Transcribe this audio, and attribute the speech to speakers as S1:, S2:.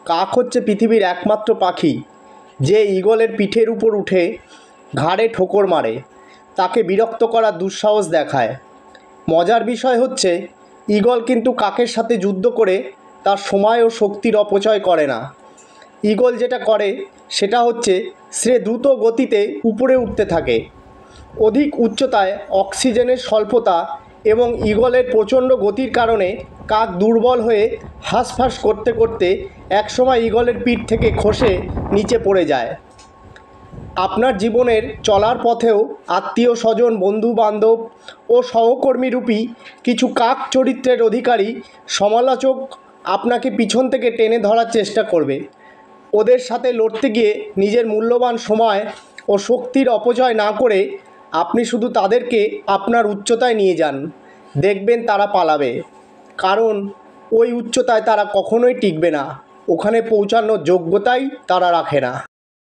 S1: কাক হচ্ছে পৃথিবীর একমাত্র পাখি যে ঈগলের পিঠের উপর উঠে ঘাড়ে ঠোকর মারে, তাকে বিরক্ত করার দুঃসাহস দেখায়। মজার বিষয় হচ্ছে ঈগল কিন্তু কাকের সাথে যুদ্ধ করে তার সময় ও শক্তির অপচয় করে না। ঈগল যেটা করে সেটা হচ্ছে সে দ্রুত গতিতে উপরে উঠতে থাকে। অধিক উচ্চতায় অক্সিজেনের স্বল্পতা এবং ঈগলের প্রচণ্ড গতির কারণে কাক দুর্বল হয়ে হাঁসফাঁস করতে করতে একসময় ঈগলের পিঠ থেকে খসে নিচে পড়ে যায়। আপনার জীবনের চলার পথেও আত্মীয় স্বজন, বন্ধু বান্ধব ও সহকর্মীরূপী কিছু কাক চরিত্রের অধিকারী সমালোচক আপনাকে পিছন থেকে টেনে ধরার চেষ্টা করবে। ওদের সাথে লড়তে গিয়ে নিজের মূল্যবান সময় ও শক্তির অপচয় না করে আপনি শুধু তাদেরকে আপনার উচ্চতায় নিয়ে যান। দেখবেন তারা পালাবে, কারণ ওই উচ্চতায় তারা কখনোই টিকবে না। ওখানে পৌঁছানোর যোগ্যতাই তারা রাখে না।